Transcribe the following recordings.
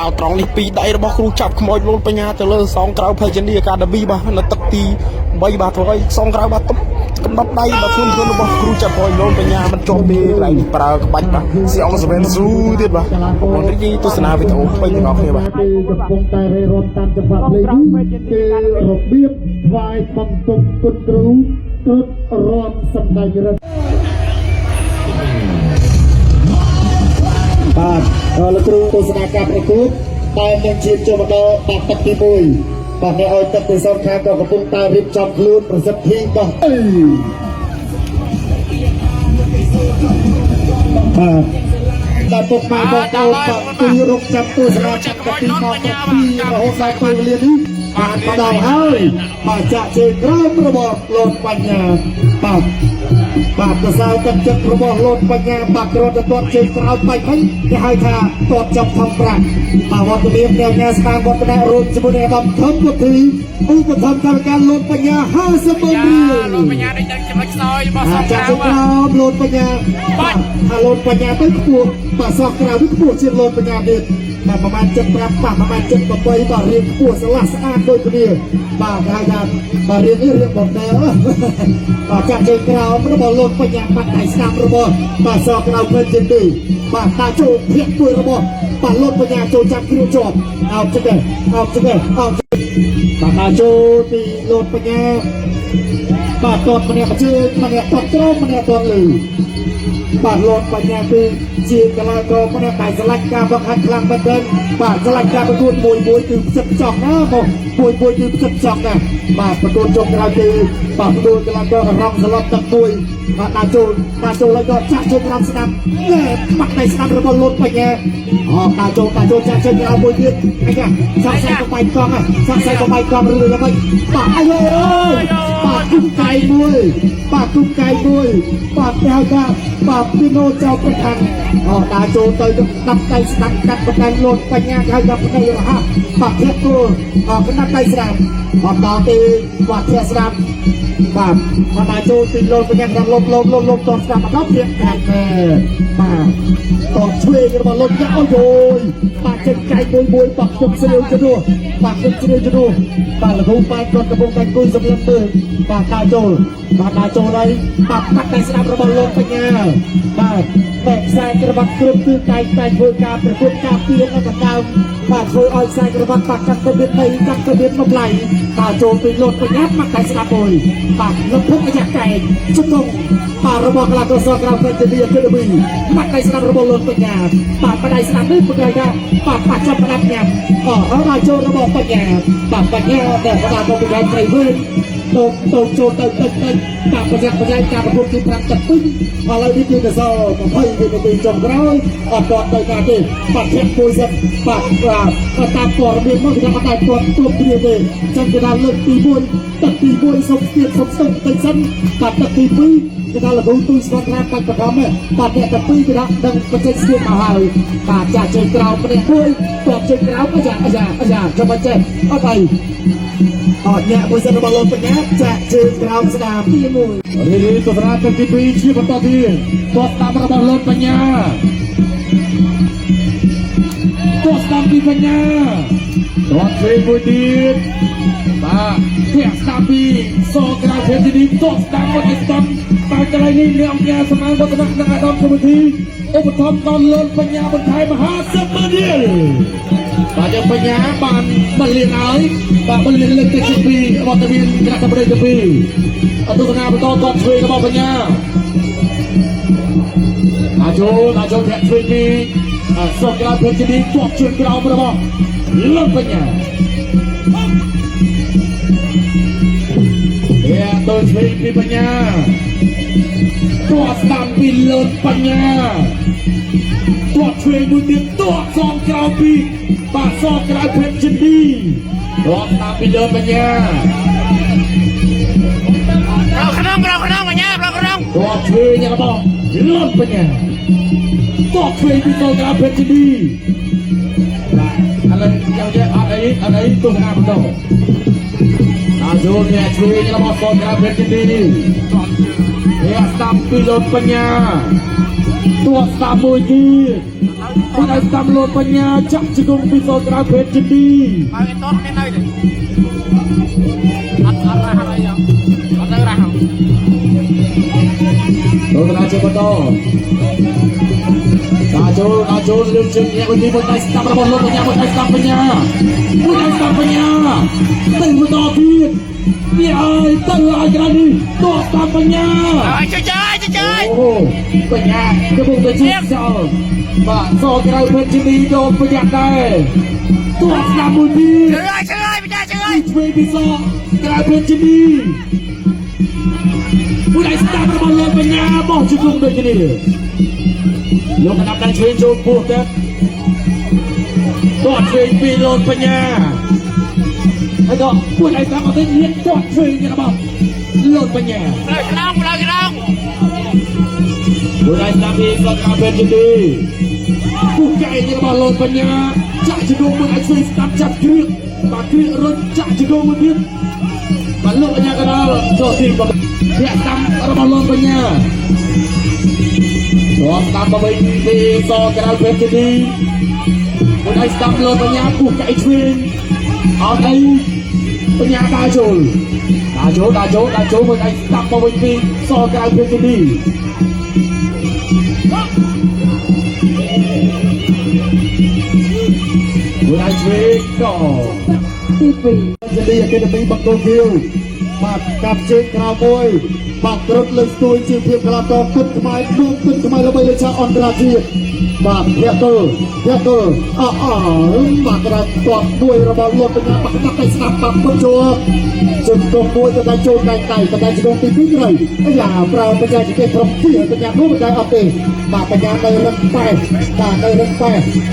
vào trong này pi đây nó bao khu chập mồi luôn bây nhà từ lơ song cao phải chân đi cả đập bi ba nó tắc ti bay ba thôi song cao ba tấp cầm bắp đây mà phun nó bao khu chập mồi luôn bây nhà mình trộn đi lại đi para cái bánh ba si ông sẽ bên du tiếp ba còn cái gì tôi sẽ làm với tôi bây giờ nó kia baកំពុងតែរេរត់តាមចង្វាក់លេងគឺរបៀបថ្វាយបង្ទុំគុណគ្រូទ្រុតរាប់សម្ដែងរដ្ឋបាទលោកគ្រូទស្សនាការប្រកួតតែនឹងជាចូលមកដល់បាក់ទឹកទី1បាទអ្នកឲ្យទឹកទី2ខាងក៏កំពុងតែរៀបចំខ្លួនប្រសិទ្ធភាពបោះបាទពុកម៉ែបងប្អូនបាទគឺរកចាប់ទស្សនាចាប់ទីមកទី2រហូតដល់ពេលវេលានេះបានមកដល់ហើយបាទចាក់ជើងក្រោមរបស់លោកបញ្ញាបាទកសៅទឹកចិត្តរបស់លោកបញ្ញាបាទគ្រាន់តែទាត់ជើងក្រោមបាច់វិញគេហៅថាទាត់ចាប់ថងប្រាក់បាទវត្តមានអ្នកញ៉ាស្ថានវត្តនៈរួមជាមួយនឹងដំធំពុទ្ធីឧបត្ថម្ភកម្មការលោកបញ្ញា50ម៉ឺនរៀលលោកបញ្ញាដូចដឹងចំណុចខ្សោយរបស់សង្គ្រាមលោកបញ្ញាបាទថាលោកបញ្ញាទៅខ្ពស់បាទសោះក្រៅទៅខ្ពស់ជាងលោកបញ្ញាទៀតបាទប្រហែល75បាទប្រហែល78បាទរៀងខ្ពស់ស្រឡះស្អាតដូចគ្នាបាទគេហៅថាបាទរៀងនេះរៀងបំណែបាទចាក់ជើងក្រោមរបស់លោកបញ្ញាបាត់ដៃស្ដាំរបស់បាទសោះក្រៅពេញជាទីបាទតាចូលភាគមួយរបស់បាទលោកបញ្ញាចូលចាប់គ្រួជាប់អោបចឹងអោបចឹងអោបបាទតាចូលទីលោកបញ្ញាបាទតតម្នាក់ជើងម្នាក់តតត្រង់ម្នាក់តតលឺបាទលោកបញ្ញាគឺជាកីឡាករម្នាក់ដែលឆ្លាញ់ការបង្ហាត់ខ្លាំងមែនទែនបាទឆ្លាញ់ការប្រកួតមួយគឺផ្ចិតផ្ចង់ណាបងមួយគឺផ្ចិតផ្ចង់ណាបាទប្រកួតចុងក្រោយគឺបាទប្រកួតកីឡាកររងសឡប់ទឹកមួយបាទដាក់ចូលហើយក៏ចាក់ចូលក្រោមស្ដាំបាក់ដៃស្ដាំរបស់លោកបញ្ញាដាក់ចូលចាក់ចេញក្រោមមួយទៀតអីចាសាក់សាច់ក៏បាយកង់ឬយ៉ាងម៉េចបាទអាយអើយបាទគុំកាយមួយបាទគេហៅថាបាទពីណូចៅប្រធានដាក់ចូលទៅដាក់ដៃស្ដាំកាត់បណ្ដាញលោកបញ្ញាហៅថាបណ្ដាញរហ័សបាទធាក់គោលកណ្ដាប់ដៃស្ដាំដល់ទីបាទធាក់ស្ដាំបាទដាក់ចូលពីលោកបញ្ញាដល់លប់តស្ដាំមកដល់ធាក់កាត់បាទតឆ្វេងរបស់លោកយ៉ាអូយបាទចេញកាយមួយបាទគុំស្រីជំនួសបាទលោកគ្រូបែកគាត់កំពុងតែគួយសម្លឹងមើលបាទដាក់ចូលហើយបាទបាត់ដៃស្ដាំរបស់លោកបញ្ញាបាទតែខ្សែក្រវ៉ាត់គ្រប់គឺតែធ្វើការប្រកួតការពារនៅកណ្ដាលបាទធ្វើឲ្យខ្សែក្រវ៉ាត់បាត់កាត់ទៅមានបំឡៃបាទចូលពីលោកបញ្ញាបាត់ដៃស្ដាំមួយបាទលោកភពអាយ៉ាកែជំនុំបាទរបស់កីឡាករសក្រៅពេជ្រជាអេកាដេមីបាត់ដៃស្ដាំរបស់លោកបញ្ញាបាទបាត់ដៃស្ដាំនេះបង្ហាញថាបាទចាប់ផ្ដាប់ញ៉ាំដល់ចូលរបស់បញ្ញាបាទបញ្ញាដែលគាត់មកបង្ហាញត្រីវិញទៅចូលទៅបាទប្រយ័ត្នការប្រកួតទី5ទឹកពេញឥឡូវនេះគឺកសោ20វិនាទីចុងក្រោយអត់ទាន់ទៅការទេបាទធាក់មួយសិនបាទតាមព័ត៌មានមកគេថាតែគាត់គ្រប់គ្នាទេចឹងគេថាលើកទី1ទឹកទី1សុំស្ទើរសិនបាទទឹកទី2គេថាលោកទូស្វត្តណាបាច់បឋមបាទអ្នកទី2គេថាដឹងបច្ចេកស្ទាបមកហើយបាទចាក់ជើងក្រោមម្នាក់មួយទាត់ជើងក្រោមអាយ៉ាចាំមិនចេះអត់អីអ្នកមួយសិនរបស់លោកបញ្ញាចាក់ជើងក្រោមស្ដាមទី1រីទស្សនាទឹកទី2ជាបន្តទៀតទាត់តាមរបស់លោកបញ្ញាទាត់តាមពីបញ្ញាទាត់ពេលមួយទៀតបាទធាក់ស្ដាំពីសក្រៅភេទនេះទាត់តាមមកស្ដាំតែកន្លែងនេះអ្នកអង្គការសមាគមវឌ្ឍននិងអាដាមគមធីឧបត្ថម្ភដល់លោកបញ្ញាបន្ថែម50ម៉ឺនរៀលបាទយើងបញ្ញាបានបន្លៀនហើយបាទបន្លៀនលើកទី2វត្តមានគណៈកម្មាធិការទី2អតុសនាបន្តគាត់ឆ្វេងរបស់បញ្ញាចូលធាក់ឆ្វេងពីសក្រៅភេទនេះទាត់ជើងក្រោមរបស់លោកបញ្ញាទៅឆ្វេងពីបញ្ញាទាត់ស្ដាំពីលោកបញ្ញាទាត់ឆ្វេងមួយទៀតទាត់សងក្រោមពីបាទសងក្រៅភេទជាទីទាត់ស្ដាំពីលោកបញ្ញាប្រក្នុងបញ្ញាប្រក្នុងទាត់ឆ្វេងរបស់លោកបញ្ញាទាត់ឆ្វេងពីសងក្រៅភេទជាទីបាទឥឡូវយើងអត់អីទស្សនាបន្តចូលអ្នកជួយរបស់សតក្រៅភេទទីនេះអ្នកស្ដាប់ពីលោកបញ្ញា ตัวสามมวยดีผู้ใดตำรวจปัญญาจับจิกงพิโซกราเพชรจินดี เอาไอ้ต้นนี่หน่อยดิอัดอะไรยังอัดอะไรหรอ โดนนาโจบดอนาโจเรื่องจริงเนี่ยวันนี้ผู้ใดตำรวจปัญญาผู้ใดตำปัญญาผู้ใดตำปัญญาตึงผู้ต่อพีดนี่ไอ้ตั้งอะไรกันนี่ตัวตำปัญญา เฉย โอ้ปัญญาจะบุกไปชี้เจ้ามาโซกราเพชรจินดีโดนปัญญาได้ตัวสามมวยดี เฉยไม่ได้เฉย ช่วยพิโซกราเพชรจินดีผู้ใดตำรวจปัญญาบอกจิกงด้วยกันนี่ยกระดับการเชิญชมพูดนะตัวเชิญปีโลนปัญญาแล้วก็ผู้ใดตำรวจเรียกตัวเชิญกันบอกโลนปัญญา เลยกระดอง ผู้ใดตำรวจก็กราเพชรจินดีผู้ใหญ่กันบอกโลนปัญญาจะจิกงผู้ใดช่วยตำจับเครื่องปากเครื่องรถจะจิกงผู้เดียวมันโลนปัญญากันแล้วโจทย์ที่บอกเรียกตำระบโลนปัญญาตัวตามมาเป็นปีโซกราเพชรจินดีผู้ใดตำรวจปัญญาผู้ใหญ่ช่วยเอาไอ้ปัญญาตาโจผู้ใดตำมาเป็นปีโซกราเพชรจินดีผู้ใดช่วยก็ที่ปีจะดีแค่จะมีบังโกคิวมากับเช็คคราวบอยบักรถเลยตัวจีเพียงกลาตอขึ้นทำไมลูกขึ้นทำไมเราไปเลยชาออนตราทีบักเพียเตอร์บักระตอดด้วยระบาดลมเป็นงานบักนักไปสนามบักคนโจจุดตรงมวยจะได้โจไก่จะได้จะโดนตีพิ้งเลยอย่าเปล่าปัญญาจะเป็นพร้อมที่ปัญญารู้ปัญญาเอาไปบักปัญญาในเรื่องไปบักในเรื่องไป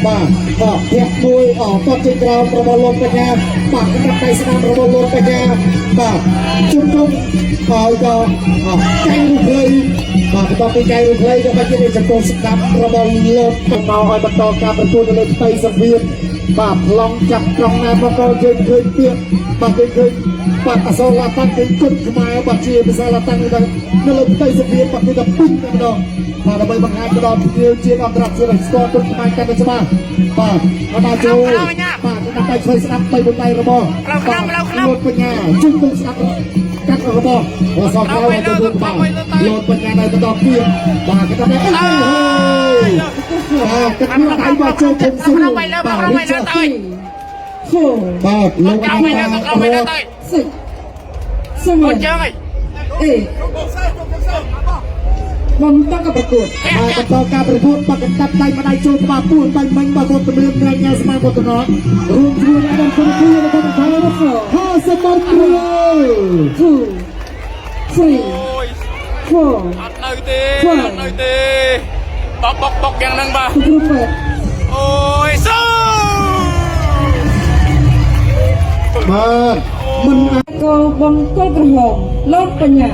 บักก็เพียมวยออกต้นจีกราวระบาดลมปัญญาบักนักไปสนามระบาดลมปัญญาบักจุดตรงเอาก็ใจรุ่งเลยมาต้องไปใจรุ่งเลยจะไปยังจะโกงสกัดระบอลลมต้องเอาไอ้ประตอการประตูในไทยสังเวียนบาปลองจับกองนาประกอบเคยเปียกบาปเคยบาปอสลาตันเคยกดขมายบาปเชียร์ไปสลาตันในลมไทยสังเวียนบาปที่จะปิ้งกันดองมาทำไมบางงานกระดองเดียวเชียร์อันตรายเชียร์สกอร์กดขมายกันจะมาบาปมาโจบาปจะไปช่วยสนับไปบนไตระบอบาปลดปัญญาจุดตรงสนับกัดระบอบว่าสอบเราจะดูบ้างโหลดปัญญาในกระดองเพียงบาปกันได้เอ้ยกระทั่งไอ้บาโจคงสู้บาปริจาคบาปลงมาสึกสมัยเอ้มันต้องกับประกวดมากับต่อการประกวดปากกันตับไตมาได้โจมาปูนไปมันมาคนเป็นเรื่องแรงงานสมัยบทนอนรวมทุนกันคนคุยกันคนไทยแล้วก็ห้าสมัย2 3 4 อัดเลยตีบกอย่างนั้นป่ะ ทุกคน โอ้ยสู้ มามัน ก็บังก็กระหองลดปัญญา